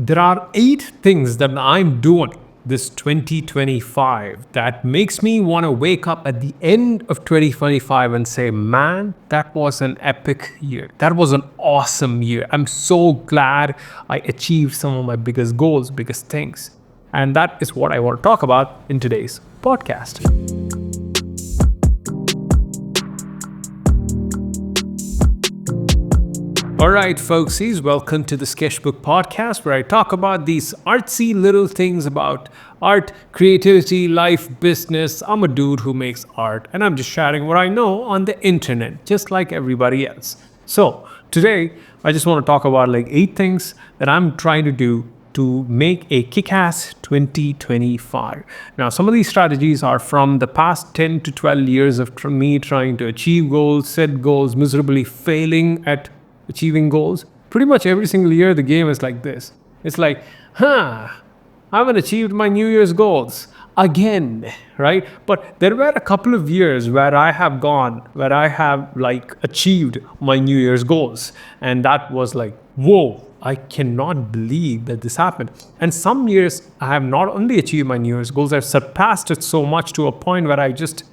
there are 8 things that I'm doing this 2025 that makes me want to wake up at the end of 2025 and say, man, that was an epic year. That was an awesome year. I'm so glad I achieved some of my biggest goals, biggest things. And that is what I want to talk about in today's podcast. Alright folksies, welcome to the Sketchbook Podcast, where I talk about these artsy little things about art, creativity, life, business. I'm a dude who makes art and I'm just sharing what I know on the internet, just like everybody else. So today, I just want to talk about 8 things that I'm trying to do to make a kick-ass 2025. Now, some of these strategies are from the past 10 to 12 years of me trying to achieve goals, set goals, miserably failing at achieving goals. Pretty much every single year the game is like this. It's like, I haven't achieved my New Year's goals again, right? But there were a couple of years where I have achieved my New Year's goals. And that was like, whoa, I cannot believe that this happened. And some years I have not only achieved my New Year's goals, I've surpassed it so much to a point where I just,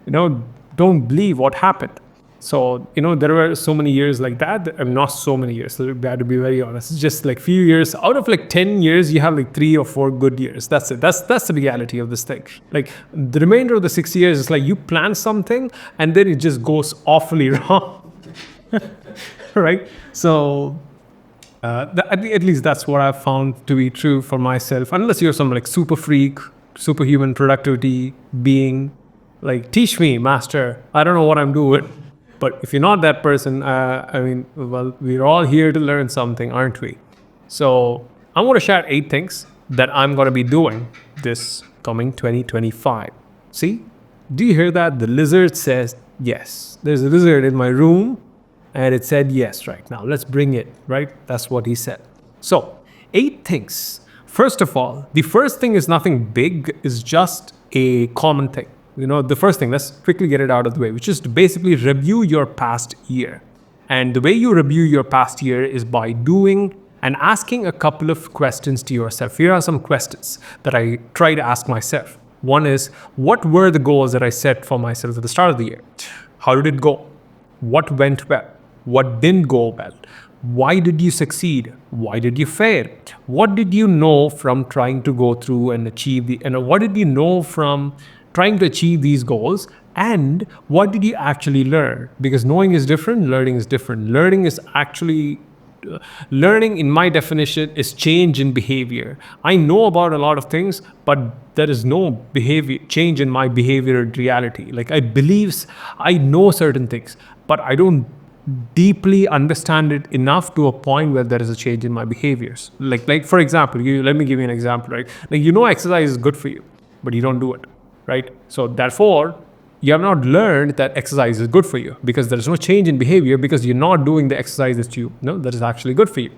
don't believe what happened. So, there were so many years like that. Not so many years, so I have to be very honest. It's just few years. Out of 10 years, you have 3 or 4 good years. That's it. That's the reality of this thing. The remainder of the 6 years is you plan something and then it just goes awfully wrong. Right? So, at least that's what I've found to be true for myself. Unless you're some super freak, superhuman productivity being, teach me, master. I don't know what I'm doing. But if you're not that person, we're all here to learn something, aren't we? So I'm going to share 8 things that I'm going to be doing this coming 2025. See? Do you hear that? The lizard says yes. There's a lizard in my room and it said yes right now. Let's bring it, right? That's what he said. So 8 things. First of all, the first thing is nothing big. It's just a common thing. The first thing, let's quickly get it out of the way, which is to basically review your past year. And the way you review your past year is by doing and asking a couple of questions to yourself. Here are some questions that I try to ask myself. One is, what were the goals that I set for myself at the start of the year? How did it go? What went well? What didn't go well? Why did you succeed? Why did you fail? What did you know from trying to go through and achieve what did you know from trying to achieve these goals, and what did you actually learn? Because knowing is different, learning is different. Learning in my definition is change in behavior. I know about a lot of things, but there is no change in my behavior and reality. I know certain things, but I don't deeply understand it enough to a point where there is a change in my behaviors. For example, let me give you an example, right? Exercise is good for you, but you don't do it. Right? So therefore, you have not learned that exercise is good for you because there is no change in behavior because you're not doing the exercise that is actually good for you.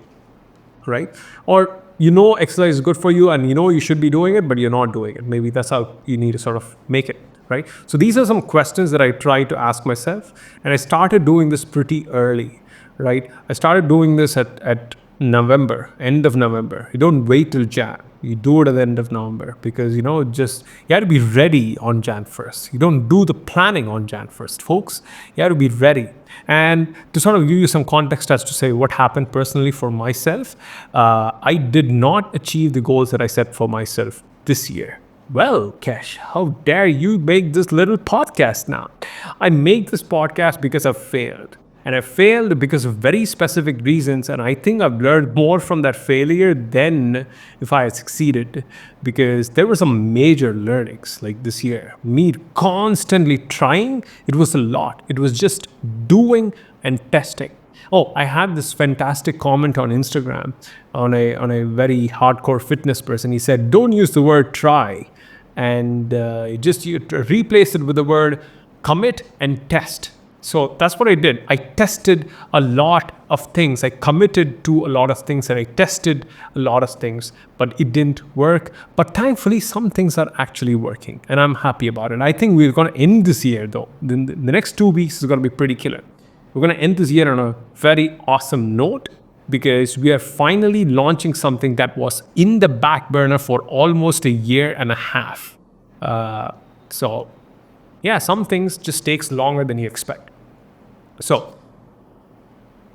Right? Or exercise is good for you and you should be doing it, but you're not doing it. Maybe that's how you need to sort of make it. Right? So these are some questions that I try to ask myself, and I started doing this pretty early. Right? I started doing this at November, end of November. You don't wait till Jan. You do it at the end of November because, you have to be ready on Jan 1st. You don't do the planning on Jan 1st, folks. You have to be ready. And to sort of give you some context as to say what happened personally for myself, I did not achieve the goals that I set for myself this year. Well, Kesh, how dare you make this little podcast now? I make this podcast because I've failed. And I failed because of very specific reasons. And I think I've learned more from that failure than if I had succeeded. Because there were some major learnings this year. Me constantly trying, it was a lot. It was just doing and testing. Oh, I had this fantastic comment on Instagram on a very hardcore fitness person. He said, don't use the word try. And you replace it with the word commit and test. So that's what I did. I tested a lot of things. I committed to a lot of things and I tested a lot of things, but it didn't work. But thankfully, some things are actually working and I'm happy about it. I think we're going to end this year though. The next 2 weeks is going to be pretty killer. We're going to end this year on a very awesome note. because we are finally launching something that was in the back burner for almost a year and a half. So yeah, some things just takes longer than you expect. So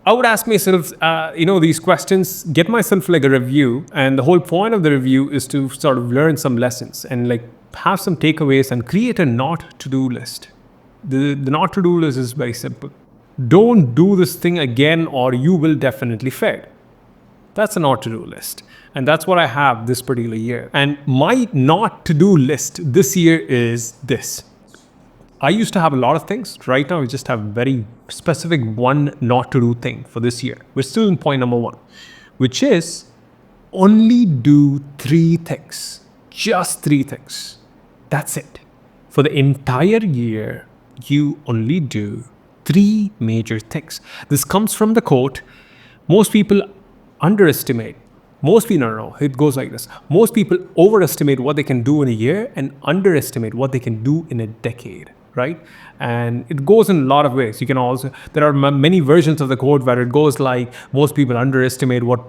I would ask myself, these questions, get myself like a review. And the whole point of the review is to sort of learn some lessons and like have some takeaways and create a not to do list. The not to do list is very simple. Don't do this thing again or you will definitely fail. That's a not to do list. And that's what I have this particular year. And my not to do list this year is this. I used to have a lot of things. Right now, we just have very specific one not to do thing for this year. We're still in point number 1, which is only do 3 things. Just 3 things. That's it. For the entire year, you only do 3 major things. This comes from the quote, most people underestimate. No, it goes like this. Most people overestimate what they can do in a year and underestimate what they can do in a decade. Right? And it goes in a lot of ways. You can also, there are many versions of the quote where it goes like, most people overestimate what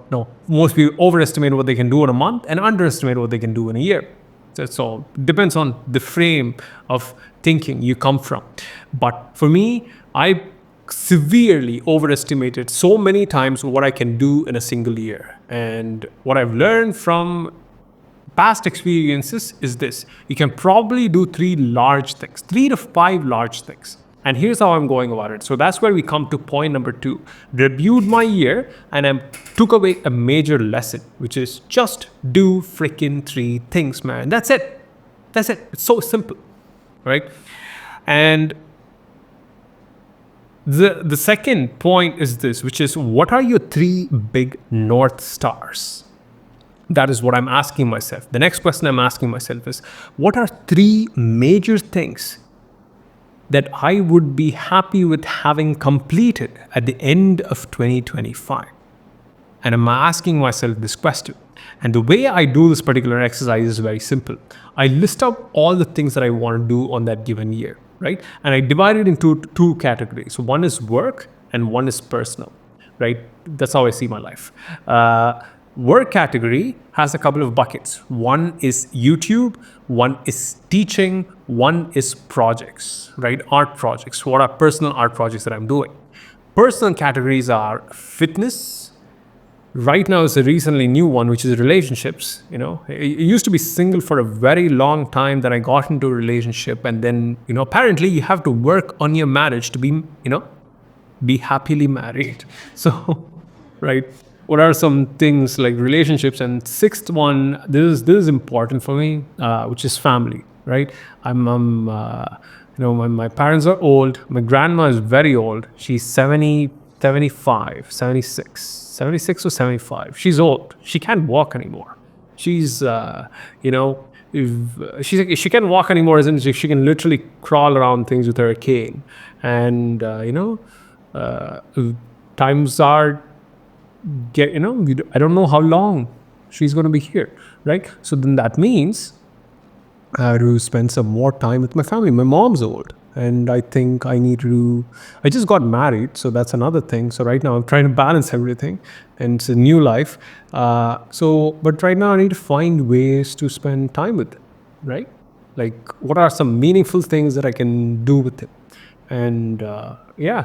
they can do in a month and underestimate what they can do in a year. So it depends on the frame of thinking you come from. But for me, I severely overestimated so many times what I can do in a single year. And what I've learned from past experiences is this. You can probably do 3 large things, 3 to 5 large things. And here's how I'm going about it. So that's where we come to point number 2. Reviewed my year and I took away a major lesson, which is just do freaking 3 things, man. That's it. It's so simple, right? And the second point is this, which is what are your 3 big North Stars? That is what I'm asking myself. The next question I'm asking myself is, what are 3 major things that I would be happy with having completed at the end of 2025? And I'm asking myself this question. And the way I do this particular exercise is very simple. I list out all the things that I want to do on that given year, right? And I divide it into 2 categories. One is work and one is personal, right? That's how I see my life. Work category has a couple of buckets. One is YouTube, one is teaching, one is projects, right? Art projects. What are personal art projects that I'm doing? Personal categories are fitness. Right now is a recently new one, which is relationships. It used to be single for a very long time. Then I got into a relationship, and then apparently you have to work on your marriage to be happily married. So, right. What are some things like relationships? And 6th one, this is important for me, which is family, right? My parents are old. My grandma is very old. She's 70, 75, 76 or 75. She's old. She can't walk anymore. She's, if she can't walk anymore, isn't she can literally crawl around things with her cane. And, times are, I don't know how long she's going to be here, right? So then that means I have to spend some more time with my family. My mom's old, and I think I just got married, so that's another thing. So right now I'm trying to balance everything, and it's a new life. But right now I need to find ways to spend time with it, right? Like, what are some meaningful things that I can do with it? And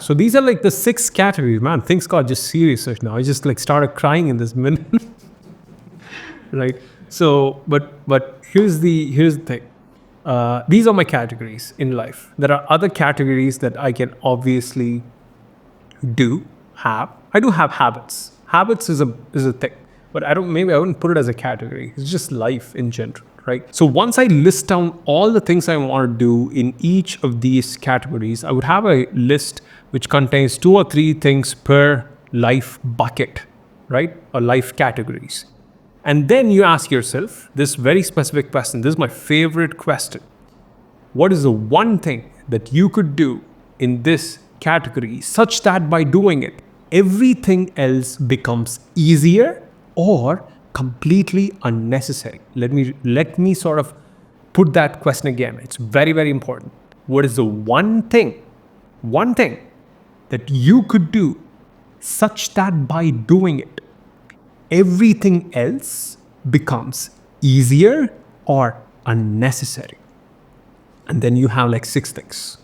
so these are like the 6 categories. Man, things got just serious right now. I just like started crying in this minute. Right? So, but here's the thing. These are my categories in life. There are other categories that I can obviously have. I do have habits. Habits is a thing, but I wouldn't put it as a category. It's just life in general. Right? So once I list down all the things I want to do in each of these categories, I would have a list which contains 2 or 3 things per life bucket, right? Or life categories. And then you ask yourself this very specific question. This is my favorite question. What is the one thing that you could do in this category such that by doing it, everything else becomes easier or completely unnecessary? Let me sort of put that question again. It's very, very important. What is the one thing that you could do such that by doing it, everything else becomes easier or unnecessary. And then you have like 6 things.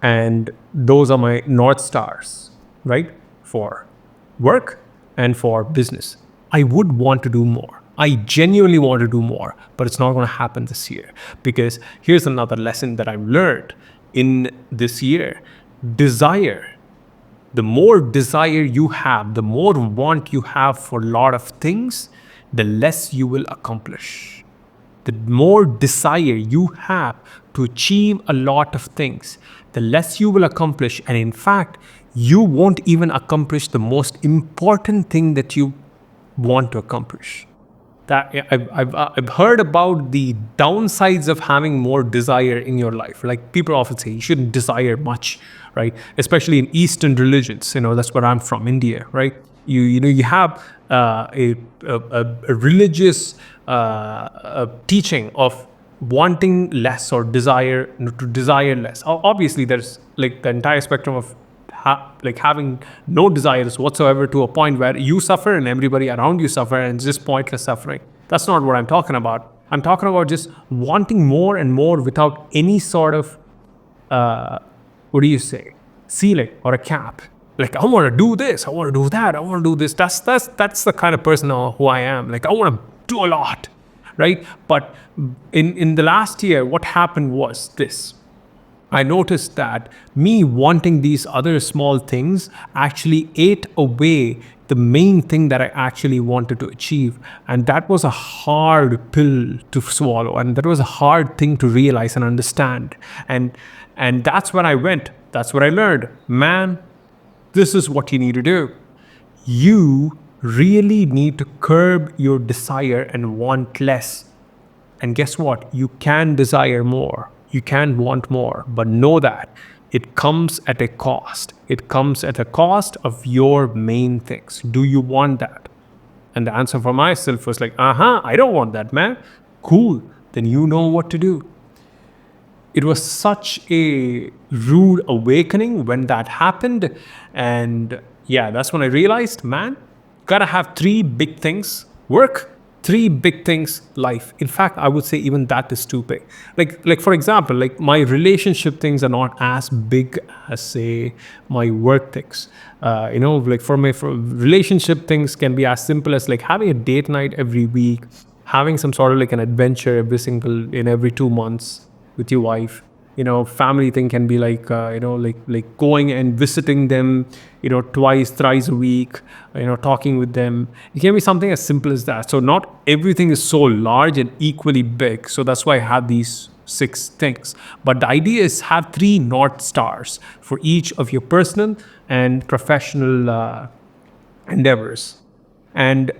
And those are my North Stars, right? For work and for business. I would want to do more. I genuinely want to do more, but it's not going to happen this year. Because here's another lesson that I've learned in this year: desire. The more desire you have, the more want you have for a lot of things, the less you will accomplish. The more desire you have to achieve a lot of things, the less you will accomplish. And in fact, you won't even accomplish the most important thing that you want to accomplish. That I've heard about the downsides of having more desire in your life. Like, people often say you shouldn't desire much, right? Especially in Eastern religions. That's where I'm from, India, right? You have a religious teaching of wanting less or desire to desire less. Obviously, there's like the entire spectrum of having no desires whatsoever to a point where you suffer and everybody around you suffer, and it's just pointless suffering. That's not what I'm talking about. I'm talking about just wanting more and more without any sort of what do you say, ceiling or a cap. Like, I want to do this, I want to do that, I want to do this. That's the kind of person who I am. Like, I want to do a lot, right? But in the last year, what happened was this: I noticed that me wanting these other small things actually ate away the main thing that I actually wanted to achieve. And that was a hard pill to swallow. And that was a hard thing to realize and understand. And that's when I went. That's what I learned. Man, this is what you need to do. You really need to curb your desire and want less. And guess what? You can desire more. You can want more, but know that it comes at a cost. It comes at a cost of your main things. Do you want that? And the answer for myself was like, I don't want that, man. Cool. Then you know what to do. It was such a rude awakening when that happened. And yeah, that's when I realized, man, gotta have 3 big things: work, 3 big things, life. In fact, I would say even that is too big. Like for example, like my relationship things are not as big as, say, my work things. Like for relationship things can be as simple as like having a date night every week, having some sort of like an adventure every 2 months with your wife. Family thing can be like, like going and visiting them, twice, thrice a week, talking with them. It can be something as simple as that. So not everything is so large and equally big. So that's why I have these 6 things. But the idea is have 3 North Stars for each of your personal and professional endeavors. And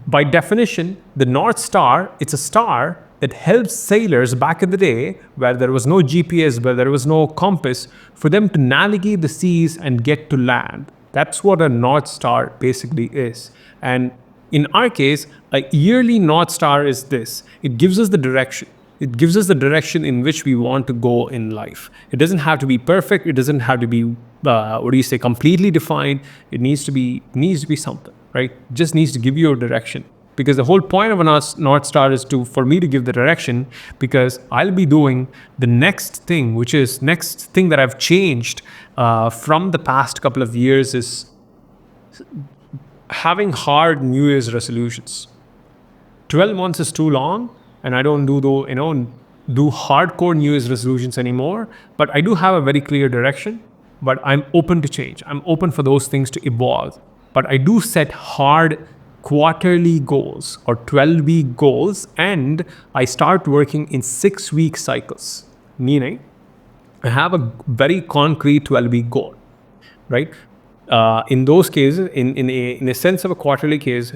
by definition, the North Star, it's a star that helps sailors back in the day, where there was no GPS, where there was no compass, for them to navigate the seas and get to land. That's what a North Star basically is. And in our case, a yearly North Star is this: it gives us the direction. It gives us the direction in which we want to go in life. It doesn't have to be perfect. It doesn't have to be, completely defined. It needs to be something, right? It just needs to give you a direction. Because the whole point of a North Star is for me to give the direction, because I'll be doing the next thing, which is next thing that I've changed from the past couple of years, is having hard New Year's resolutions. 12 months is too long, and I don't do hardcore New Year's resolutions anymore. But I do have a very clear direction. But I'm open to change. I'm open for those things to evolve. But I do set hard quarterly goals or 12-week goals, and I start working in 6-week cycles. Meaning, I have a very concrete 12-week goal, right? In those cases, in a sense of a quarterly case,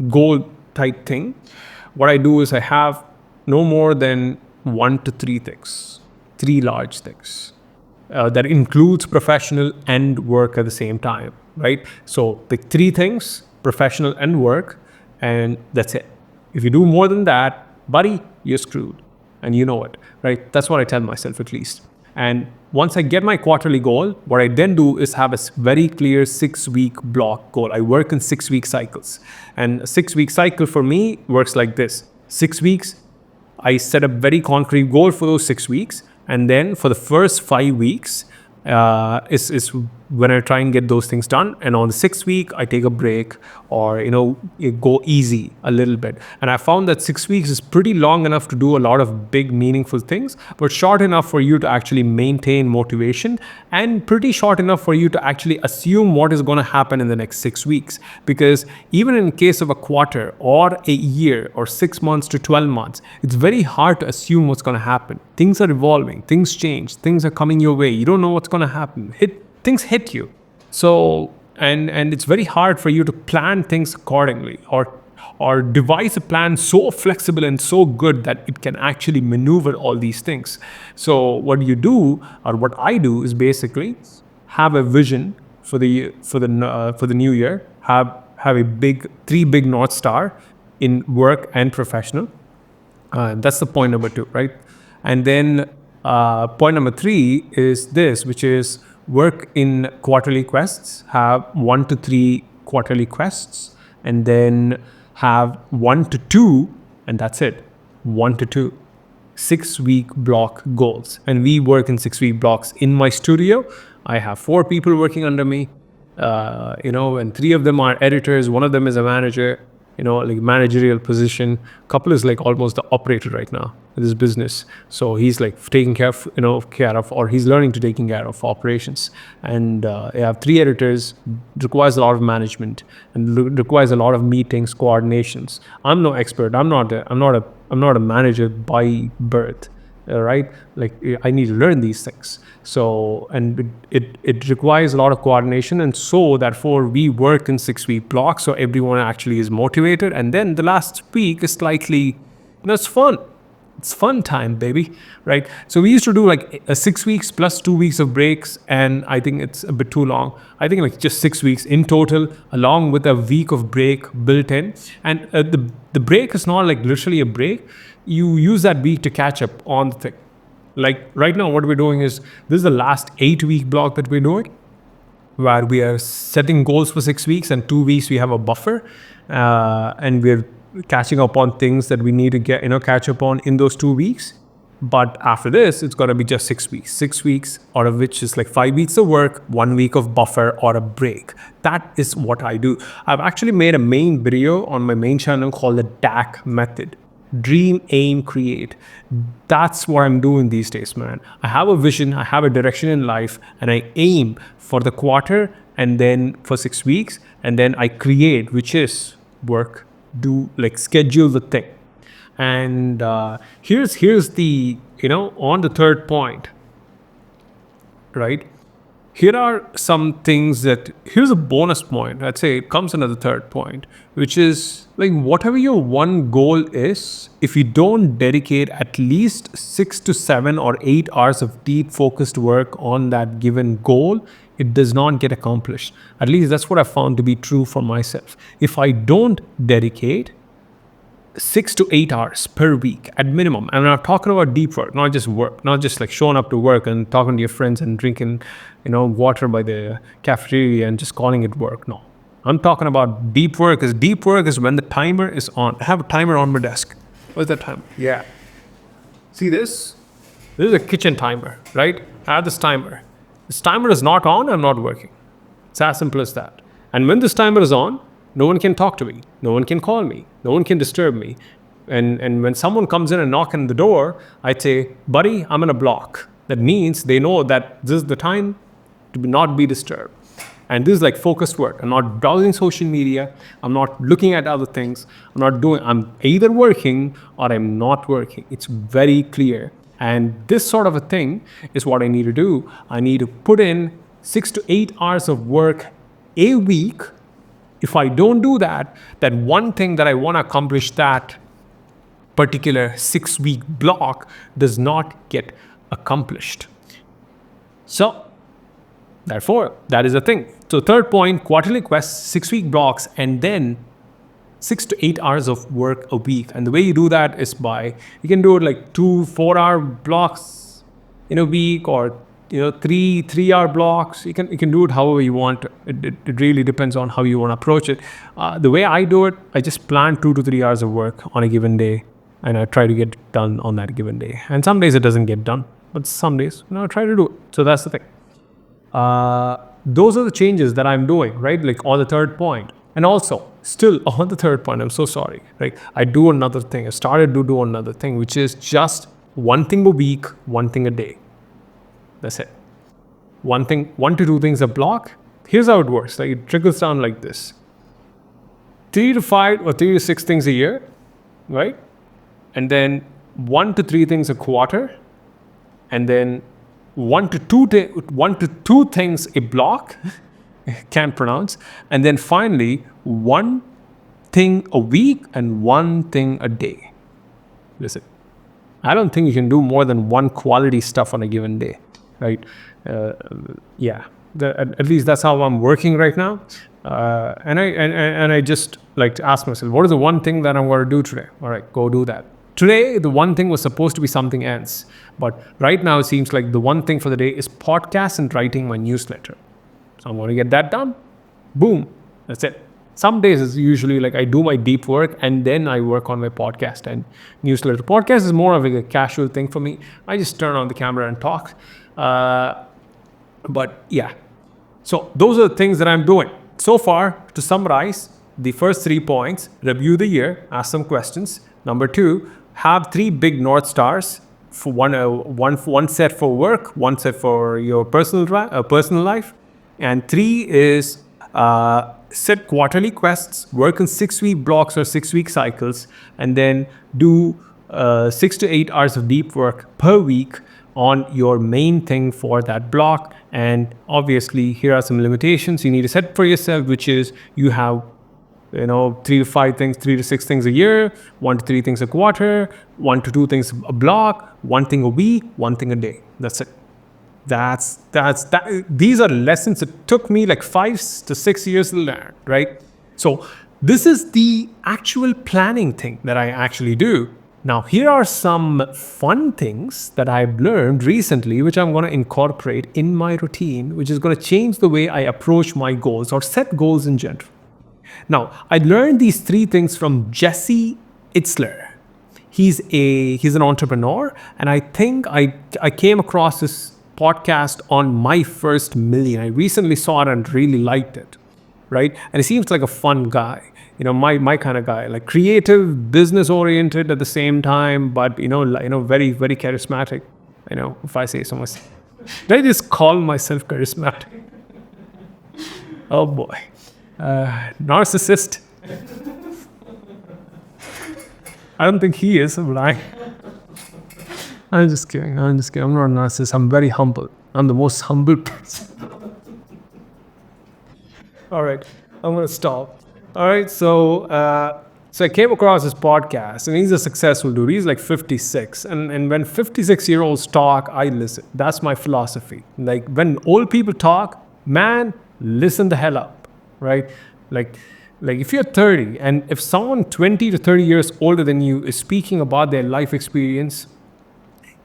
goal type thing, what I do is I have no more than 1 to 3 things, 3 large things. That includes professional and work at the same time, right? So the 3 things: professional and work, and that's it. If you do more than that, buddy, you're screwed. And you know it, right? That's what I tell myself, at least. And once I get my quarterly goal, what I then do is have a very clear 6-week block goal. I work in 6-week cycles. And a 6-week cycle for me works like this. 6 weeks, I set a very concrete goal for those 6 weeks. And then for the first 5 weeks, is when I try and get those things done. And on the 6th week, I take a break, or go easy a little bit. And I found that 6 weeks is pretty long enough to do a lot of big, meaningful things, but short enough for you to actually maintain motivation, and pretty short enough for you to actually assume what is going to happen in the next 6 weeks. Because even in case of a quarter or a year or 6 months to 12 months, it's very hard to assume what's going to happen. Things are evolving, things change, things are coming your way. You don't know what's going to happen. Things hit you. So, and it's very hard for you to plan things accordingly, or devise a plan so flexible and so good that it can actually maneuver all these things. So what you do, or what I do, is basically have a vision for the new year. Have a three big North Star in work and professional. That's the point number 2, right? And then point number 3 is this, which is work in quarterly quests. Have 1 to 3 quarterly quests, and then have 1 to 2, and that's it. 1 to 2. 6-week block goals. And we work in 6-week blocks. In my studio, I have 4 people working under me, and 3 of them are editors. 1 of them is a manager, like managerial position. Couple is like almost the operator right now in this business. So he's like taking care of, or he's learning to taking care of operations. And I have 3 editors. It requires a lot of management and requires a lot of meetings, coordinations. I'm no expert. I'm not a manager by birth. Right? Like, I need to learn these things. So, and it requires a lot of coordination. And so therefore we work in 6-week blocks. So everyone actually is motivated. And then the last week is slightly, it's fun. It's fun time, baby. Right? So we used to do like a 6 weeks plus 2 weeks of breaks. And I think it's a bit too long. I think like just 6 weeks in total, along with a week of break built in. And the break is not like literally a break. You use that week to catch up on the thing. Like right now, what we're doing is, this is the last 8-week block that we're doing, where we are setting goals for 6 weeks, and 2 weeks we have a buffer, and we're catching up on things that we need to catch up on in those 2 weeks. But after this, it's going to be just 6 weeks. 6 weeks, out of which is like 5 weeks of work, 1 week of buffer or a break. That is what I do. I've actually made a main video on my main channel called the DAC method. Dream, aim, create. That's what I'm doing these days, man. I have a vision, I have a direction in life, and I aim for the quarter, and then for 6 weeks, and then I create, which is work, do, like, schedule the thing. And here's the, on the third point, right? Here are some things here's a bonus point. I'd say it comes under the third point, which is like, whatever your one goal is, if you don't dedicate at least 6 to 7 or 8 hours of deep focused work on that given goal, it does not get accomplished. At least that's what I found to be true for myself. If I don't dedicate 6 to 8 hours per week at minimum. And I'm talking about deep work, not just work, not just like showing up to work and talking to your friends and drinking, water by the cafeteria and just calling it work. No, I'm talking about deep work. Deep work is when the timer is on. I have a timer on my desk. What's that timer? Yeah. See this? This is a kitchen timer, right? I have this timer. This timer is not on, I'm not working. It's as simple as that. And when this timer is on, no one can talk to me. No one can call me. No one can disturb me. And when someone comes in and knocks on the door, I'd say, buddy, I'm in a block. That means they know that this is the time to not be disturbed. And this is like focused work. I'm not browsing social media. I'm not looking at other things. I'm either working or I'm not working. It's very clear. And this sort of a thing is what I need to do. I need to put in 6 to 8 hours of work a week. If I don't do that, then one thing that I want to accomplish, that particular 6-week block, does not get accomplished. So, therefore, that is a thing. So third point, quarterly quests, 6-week blocks, and then 6 to 8 hours of work a week. And the way you do that is you can do it like 2 4-hour blocks in a week, or three-hour blocks. You can do it however you want. It really depends on how you want to approach it. The way I do it, I just plan 2 to 3 hours of work on a given day, and I try to get it done on that given day. And some days it doesn't get done, but some days I try to do it. So that's the thing. Those are the changes that I'm doing, right? Like on the third point. And also, still on the third point, I'm so sorry, right? I do another thing. I started to do another thing, which is just one thing a week, one thing a day. That's it. One to two things a block. Here's how it works. Like, it trickles down like this: 3 to 5 or 3 to 6 things a year, right? And then 1 to 3 things a quarter, and then 1 to 2 things a block. Can't pronounce. And then finally, one thing a week and one thing a day. Listen, I don't think you can do more than one quality stuff on a given day, right? At least that's how I'm working right now. And I just like to ask myself, what is the one thing that I'm going to do today? All right, go do that. Today, the one thing was supposed to be something else, but right now it seems like the one thing for the day is podcast and writing my newsletter. So I'm going to get that done. Boom. That's it. Some days it's usually like I do my deep work and then I work on my podcast and newsletter. Podcast is more of a casual thing for me. I just turn on the camera and talk. But yeah. So those are the things that I'm doing. So far, to summarize, the first 3 points: review the year, ask some questions. Number 2, have 3 big North Stars. For one set for work, one set for your personal life. And 3 is set quarterly quests, work in 6-week blocks or 6-week cycles, and then do 6 to 8 hours of deep work per week on your main thing for that block. And obviously, here are some limitations you need to set for yourself, which is you have 3 to 5 things, 3 to 6 things a year, 1 to 3 things a quarter, 1 to 2 things a block, 1 thing a week, 1 thing a day. That's it. That's that. These are lessons that took me like 5 to 6 years to learn, right? So this is the actual planning thing that I actually do. Now, here are some fun things that I've learned recently, which I'm going to incorporate in my routine, which is going to change the way I approach my goals or set goals in general. Now, I learned these 3 things from Jesse Itzler. He's an entrepreneur, and I think I came across this podcast on My First Million. I recently saw it and really liked it, right? And he seems like a fun guy, my kind of guy, like creative, business oriented at the same time, but very, very charismatic. If I say so myself, did I just call myself charismatic? Oh boy. Narcissist. I don't think he is, but I'm just kidding. I'm not a narcissist. I'm very humble. I'm the most humble person. All right, I'm going to stop. All right, so I came across this podcast, and he's a successful dude. He's like 56. And when 56-year-olds talk, I listen. That's my philosophy. Like, when old people talk, man, listen the hell up, right? Like if you're 30, and if someone 20 to 30 years older than you is speaking about their life experience,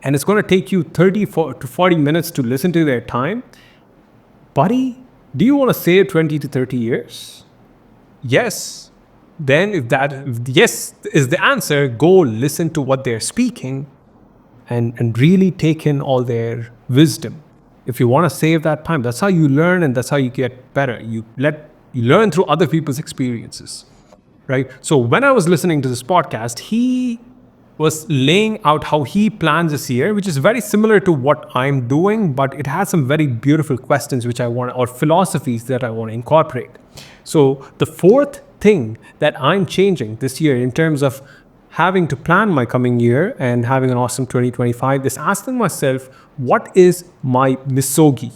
and it's going to take you 30 to 40 minutes to listen to their time, buddy, do you want to save 20 to 30 years? Yes. Then if yes is the answer, go listen to what they're speaking and really take in all their wisdom. If you want to save that time, that's how you learn, and that's how you get better. You learn through other people's experiences, right? So when I was listening to this podcast, he was laying out how he plans this year, which is very similar to what I'm doing, but it has some very beautiful questions or philosophies that I want to incorporate. So the 4th thing that I'm changing this year in terms of having to plan my coming year and having an awesome 2025 is asking myself, what is my Misogi?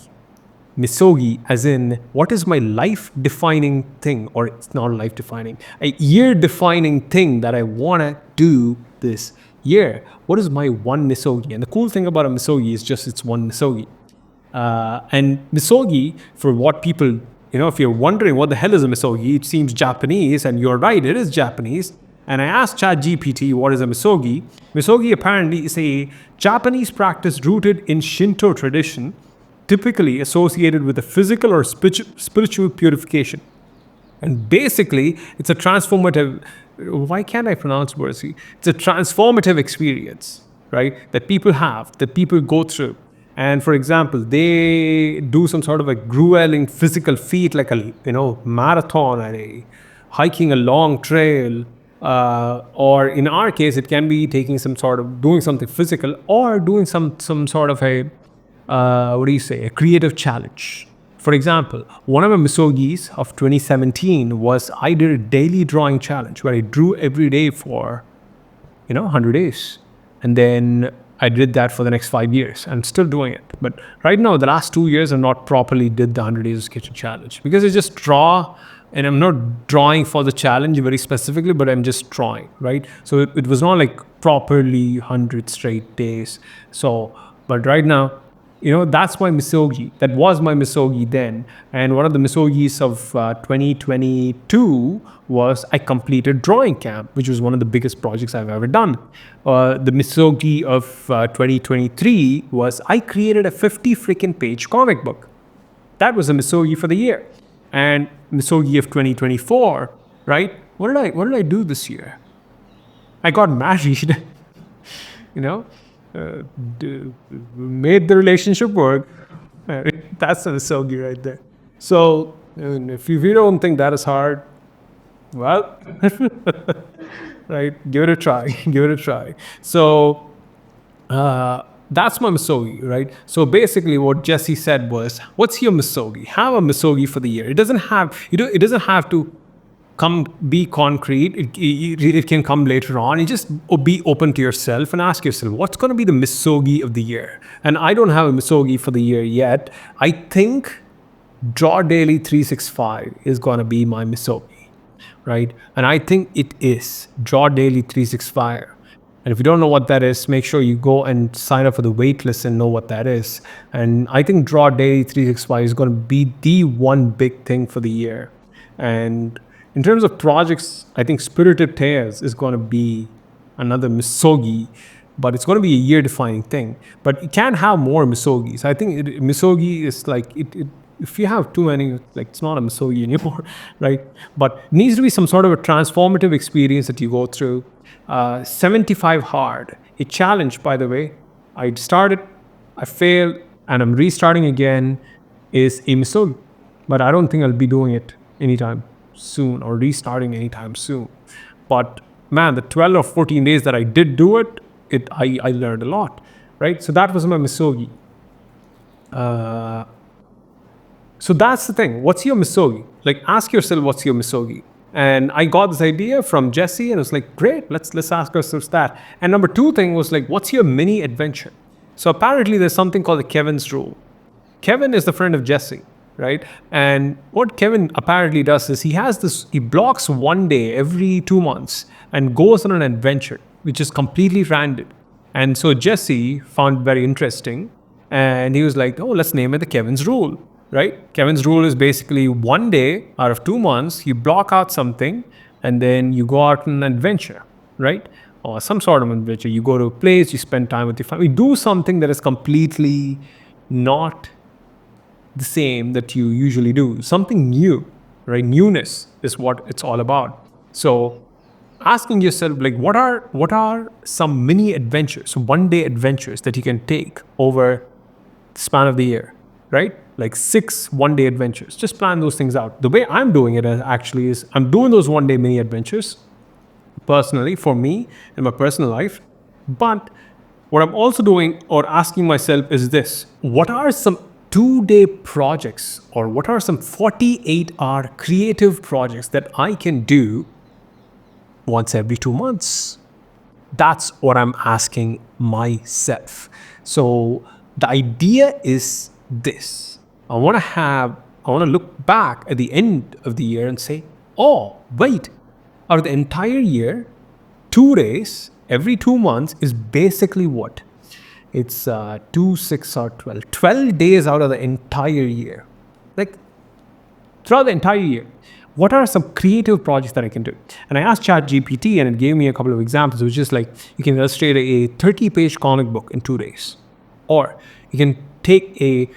Misogi, as in, what is my life-defining thing, or it's not life-defining, a year-defining thing that I want to do this year? What is my one Misogi? And the cool thing about a Misogi is just it's one Misogi. And Misogi, for what people, if you're wondering what the hell is a Misogi, it seems Japanese, and you're right, it is Japanese. And I asked ChatGPT what is a misogi. Misogi apparently is a Japanese practice rooted in Shinto tradition, typically associated with a physical or spiritual purification. And basically, it's a transformative. Why can't I pronounce words? It's a transformative experience, right? That people have, that people go through. And for example, they do some sort of a grueling physical feat, like a marathon and a hiking a long trail, or in our case, it can be taking some sort of doing something physical or doing some sort of a a creative challenge. For example, one of my misogis of 2017 was I did a daily drawing challenge where I drew every day for 100 days. And then I did that for the next 5 years. I'm still doing it. But right now, the last 2 years, I've not properly did the 100 Days of Kitchen Challenge because I just draw and I'm not drawing for the challenge very specifically, but I'm just drawing, right? So it was not like properly 100 straight days. So, but right now, that's my misogi. That was my misogi then. And one of the misogis of 2022 was I completed drawing camp, which was one of the biggest projects I've ever done. The misogi of 2023 was I created a 50 freaking page comic book. That was a misogi for the year. And misogi of 2024, right? What did I do this year? I got married. Made the relationship work. That's a misogi right there. So if you don't think that is hard, well, right, give it a try. Give it a try. So that's my misogi, right? So basically, what Jesse said was, "What's your misogi? Have a misogi for the year. It doesn't have to be concrete. It can come later on. You just be open to yourself and ask yourself, what's going to be the misogi of the year? And I don't have a misogi for the year yet. I think Draw Daily 365 is going to be my misogi, right? And I think it is Draw Daily 365. And if you don't know what that is, make sure you go and sign up for the wait list and know what that is. And I think Draw Daily 365 is going to be the one big thing for the year. And in terms of projects, I think Spirited Tears is going to be another misogi, but it's going to be a year-defining thing. But you can have more misogis. I think misogi is like, if you have too many, like it's not a misogi anymore, right? But it needs to be some sort of a transformative experience that you go through. 75 hard, a challenge, by the way. I started, I failed, and I'm restarting again, is a misogi. But I don't think I'll be doing it anytime soon or restarting anytime soon. But man, the 12 or 14 days that I did do it, I learned a lot, right? So that was my misogi. So that's the thing. What's your misogi? Like, ask yourself, what's your misogi? And I got this idea from Jesse, and I was like, great, let's ask ourselves that. And number two thing was like, what's your mini adventure? So apparently there's something called the Kevin's rule. Kevin is the friend of Jesse, right? And what Kevin apparently does is he blocks one day every 2 months and goes on an adventure, which is completely random. And so Jesse found it very interesting. And he was like, oh, let's name it the Kevin's rule, right? Kevin's rule is basically one day out of 2 months, you block out something and then you go out on an adventure, right? Or some sort of adventure. You go to a place, you spend time with your family, do something that is completely not the same that you usually do. Something new, right? Newness is what it's all about. So asking yourself, like, what are some mini adventures, one day adventures that you can take over the span of the year, right? Like 6 one-day adventures. Just plan those things out. The way I'm doing it actually is I'm doing those one-day mini adventures personally for me in my personal life. But what I'm also doing or asking myself is this: what are some 2-day projects or what are some 48-hour creative projects that I can do once every 2 months? That's what I'm asking myself. So the idea is this: I want to look back at the end of the year and say, oh, wait, out of the entire year, 2 days every 2 months is basically what? It's 2, 6, or 12. 12 days out of the entire year. Like, throughout the entire year. what are some creative projects that I can do? And I asked ChatGPT and it gave me a couple of examples, which is like you can illustrate a 30-page comic book in 2 days. Or you can take a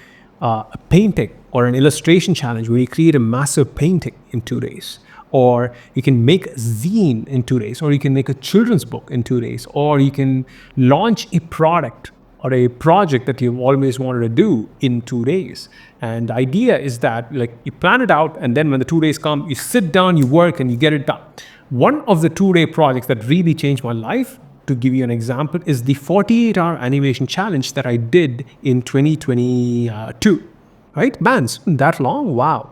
painting or an illustration challenge where you create a massive painting in 2 days. Or you can make a zine in 2 days. Or you can make a children's book in 2 days. Or you can launch a product or a project that you've always wanted to do in 2 days. And the idea is that like you plan it out, and then when the 2 days come, you sit down, you work, and you get it done. One of the 2-day projects that really changed my life, to give you an example, is the 48-hour animation challenge that I did in 2022. Right? Man, it's been that long? Wow.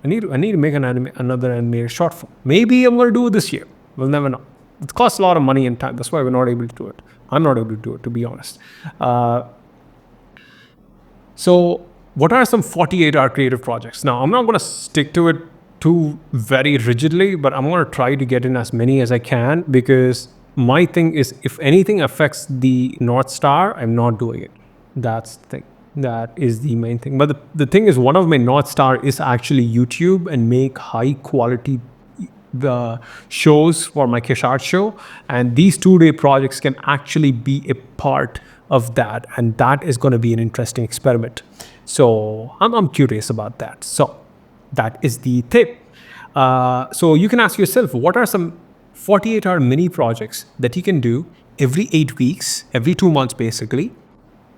I need to make another animated short film. Maybe I'm going to do it this year. We'll never know. It costs a lot of money and time. That's why we're not able to do it. I'm not able to do it, to be honest. So what are some 48-hour creative projects? Now, I'm not going to stick to it too very rigidly, but I'm going to try to get in as many as I can, because my thing is, if anything affects the North Star, I'm not doing it. That's the thing. That is the main thing. But the thing is, one of my North Star is actually YouTube and make high quality the shows for my Kishart show. And these 2-day projects can actually be a part of that. And that is going to be an interesting experiment. So I'm curious about that. So that is the tip. So you can ask yourself, what are some 48-hour mini projects that you can do every 8 weeks, every 2 months basically,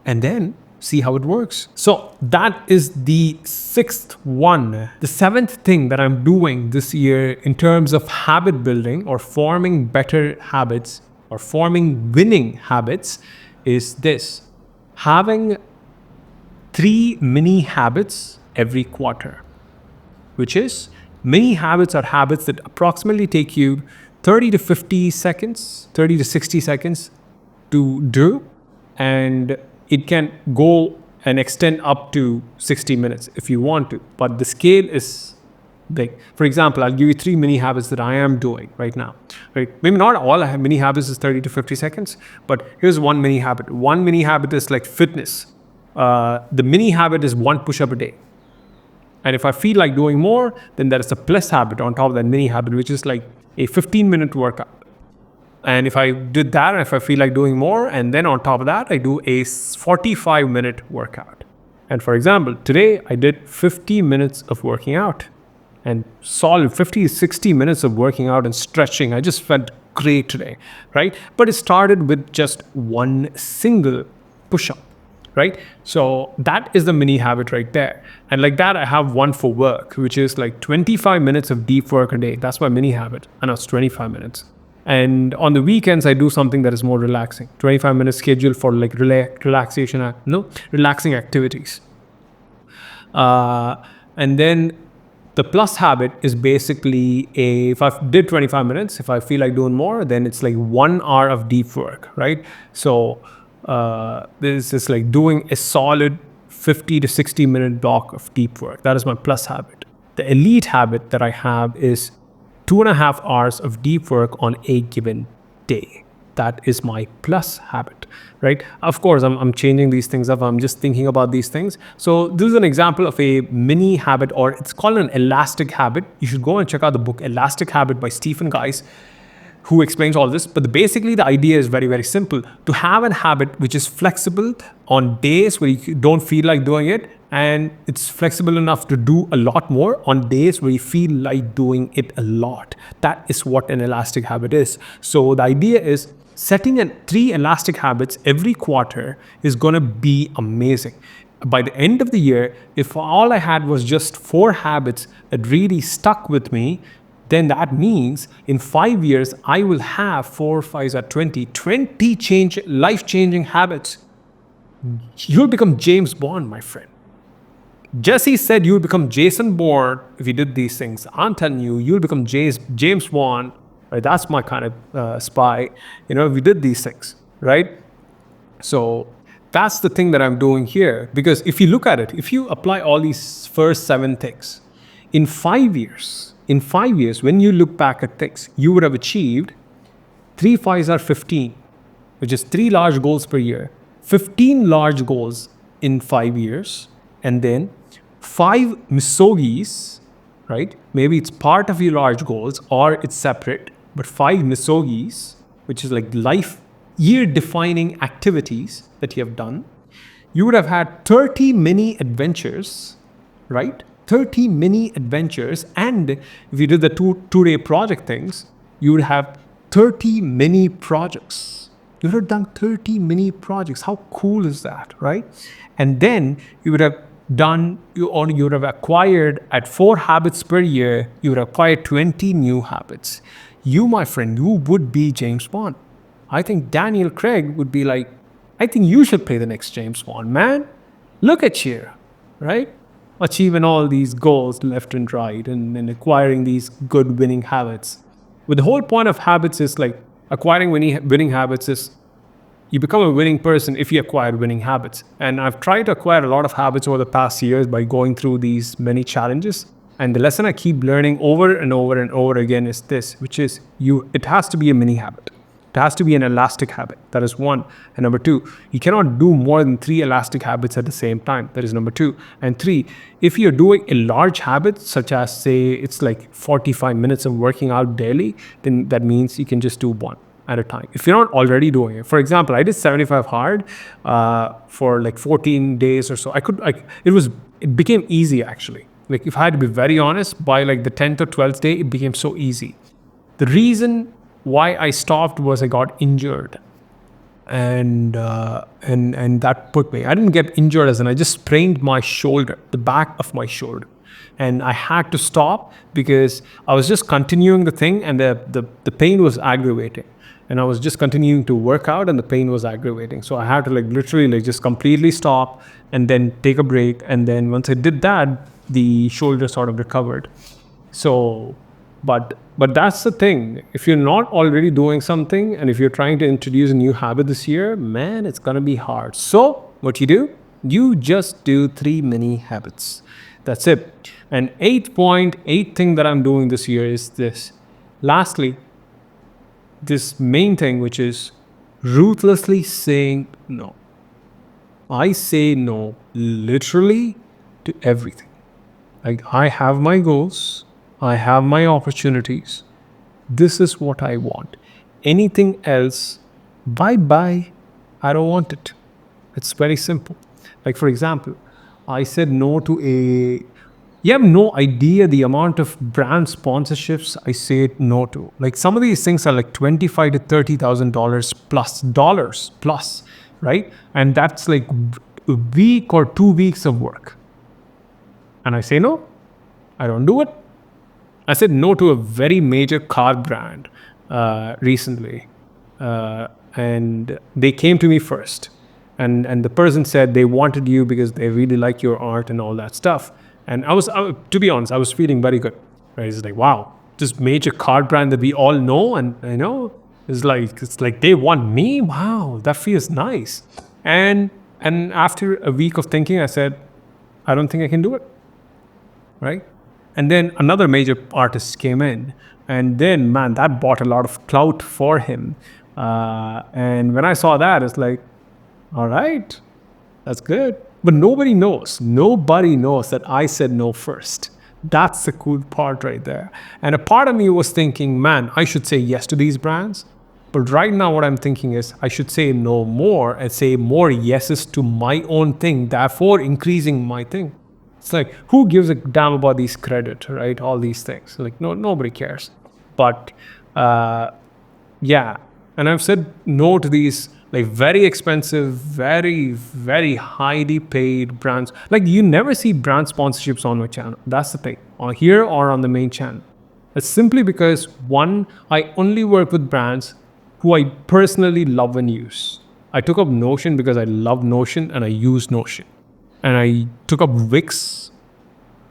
and then see how it works. So that is the 6th one. The 7th thing that I'm doing this year in terms of habit building or forming better habits or forming winning habits is this: having 3 mini habits every quarter, which is, mini habits are habits that approximately take you 30 to 50 seconds, 30 to 60 seconds to do, and it can go and extend up to 60 minutes if you want to, but the scale is big. For example, I'll give you 3 mini habits that I am doing right now. Right? Maybe not all mini habits is 30 to 50 seconds, but here's one mini habit. One mini habit is like fitness. The mini habit is 1 push-up a day. And if I feel like doing more, then there is a plus habit on top of that mini habit, which is like a 15-minute workout. And if I did that, and if I feel like doing more, and then on top of that, I do a 45-minute workout. And for example, today I did 50 minutes of working out, and solid 50 to 60 minutes of working out and stretching. I just felt great today, right? But it started with just 1 single push-up, right? So that is the mini habit right there. And like that, I have one for work, which is like 25 minutes of deep work a day. That's my mini habit. And it's 25 minutes. And on the weekends, I do something that is more relaxing. 25 minutes schedule for like relaxing activities. And then the plus habit is basically if I did 25 minutes, if I feel like doing more, then it's like 1 hour of deep work, right? So this is like doing a solid 50 to 60 minute block of deep work. That is my plus habit. The elite habit that I have is 2.5 hours of deep work on a given day. That is my plus habit, right? Of course, I'm changing these things up. I'm just thinking about these things. So this is an example of a mini habit, or it's called an elastic habit. You should go and check out the book Elastic Habit by Stephen Guise, who explains all this. But basically, the idea is very, very simple. To have a habit which is flexible on days where you don't feel like doing it, and it's flexible enough to do a lot more on days where you feel like doing it a lot. That is what an elastic habit is. So the idea is setting 3 elastic habits every quarter is going to be amazing. By the end of the year, if all I had was just 4 habits that really stuck with me, then that means in 5 years, I will have 4 5s are 20 life-changing habits. You'll become James Bond, my friend. Jesse said you'll become Jason Bourne if you did these things. I'm telling you, you'll become James Bond. Right? That's my kind of spy. If you did these things, right? So that's the thing that I'm doing here. Because if you look at it, if you apply all these first 7 things, in 5 years, when you look back at things, you would have achieved 3 5s are 15, which is 3 large goals per year, 15 large goals in 5 years, and then 5 misogis right? Maybe it's part of your large goals or it's separate, but 5 Misogis, which is like life year defining activities that you have done, you would have had 30 mini adventures, right? 30 mini adventures. And if you did the two-day project things, you would have 30 mini projects. You would have done 30 mini projects. How cool is that, right? And then you would have you would have acquired at 4 habits per year, you would acquire 20 new habits. You, my friend, you would be James Bond. I think Daniel Craig would be like, I think you should play the next James Bond, man. Look at you, right? Achieving all these goals left and right and acquiring these good winning habits. But the whole point of habits is like acquiring winning habits is you become a winning person if you acquire winning habits. And I've tried to acquire a lot of habits over the past years by going through these many challenges. And the lesson I keep learning over and over and over again is this, which is it has to be a mini habit. It has to be an elastic habit. That is one. And number two, you cannot do more than 3 elastic habits at the same time. That is number two. And three, if you're doing a large habit, such as say it's like 45 minutes of working out daily, then that means you can just do one at a time. If you're not already doing it. For example, I did 75 hard for like 14 days or so. It became easy actually. Like if I had to be very honest, by like the 10th or 12th day, it became so easy. The reason why I stopped was I got injured, and that put me. I didn't get injured as in I just sprained my shoulder, the back of my shoulder, and I had to stop because I was just continuing the thing, and the pain was aggravating, and I was just continuing to work out, and the pain was aggravating. So I had to like literally like just completely stop and then take a break, and then once I did that, the shoulder sort of recovered. So. But that's the thing. If you're not already doing something and if you're trying to introduce a new habit this year, man, it's going to be hard. So what you do? You just do 3 mini habits. That's it. And 8.8 thing that I'm doing this year is this. Lastly, this main thing, which is ruthlessly saying no. I say no literally to everything. Like I have my goals. I have my opportunities. This is what I want. Anything else, bye-bye. I don't want it. It's very simple. Like for example, I said no to you have no idea the amount of brand sponsorships I said no to. Like some of these things are like $25,000 to $30,000 plus dollars plus, right? And that's like a week or 2 weeks of work. And I say no, I don't do it. I said no to a very major car brand recently, and they came to me first, and the person said they wanted you because they really like your art and all that stuff. And to be honest, I was feeling very good. Right? It's like, wow, this major car brand that we all know, and I know it's like they want me. Wow, that feels nice. And after a week of thinking, I said, I don't think I can do it. Right? And then another major artist came in, and then, man, that bought a lot of clout for him. And when I saw that, it's like, all right, that's good. But nobody knows that I said no first. That's the cool part right there. And a part of me was thinking, man, I should say yes to these brands. But right now what I'm thinking is I should say no more and say more yeses to my own thing, therefore increasing my thing. It's like, who gives a damn about these credit, right? All these things. Like, nobody cares. But yeah. And I've said no to these like very expensive, very, very highly paid brands. Like you never see brand sponsorships on my channel. That's the thing. Or here or on the main channel. It's simply because one, I only work with brands who I personally love and use. I took up Notion because I love Notion and I use Notion. And I took up Wix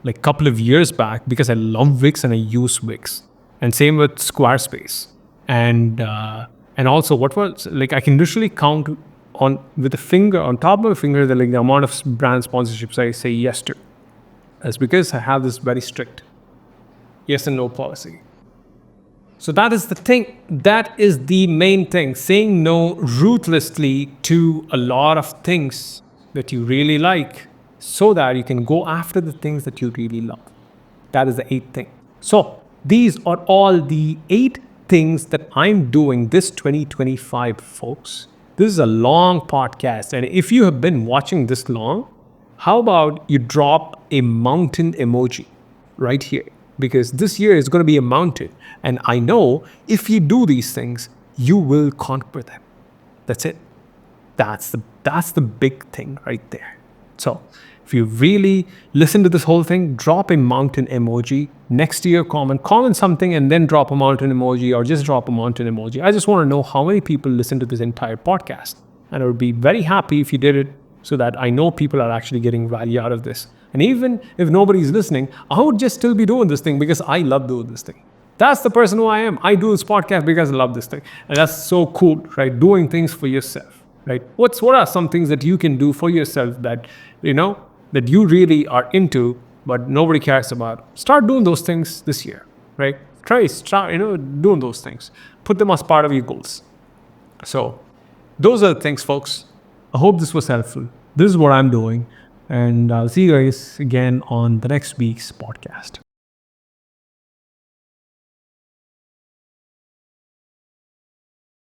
like a couple of years back because I love Wix and I use Wix. And same with Squarespace. And also what was like I can literally count on with a finger on top of a finger the amount of brand sponsorships I say yes to. That's because I have this very strict yes and no policy. So that is the thing. That is the main thing. Saying no ruthlessly to a lot of things that you really like so that you can go after the things that you really love. That is the 8th thing. So these are all the 8 things that I'm doing this 2025, folks. This is a long podcast. And if you have been watching this long, how about you drop a mountain emoji right here? Because this year is going to be a mountain. And I know if you do these things, you will conquer them. That's it. That's the big thing right there. So if you really listen to this whole thing, drop a mountain emoji next to your comment something and then drop a mountain emoji or just drop a mountain emoji. I just want to know how many people listen to this entire podcast. And I would be very happy if you did it so that I know people are actually getting value out of this. And even if nobody's listening, I would just still be doing this thing because I love doing this thing. That's the person who I am. I do this podcast because I love this thing. And that's so cool, right? Doing things for yourself, right? What are some things that you can do for yourself that, that you really are into, but nobody cares about? Start doing those things this year, right? Start doing those things. Put them as part of your goals. So those are the things, folks. I hope this was helpful. This is what I'm doing. And I'll see you guys again on the next week's podcast.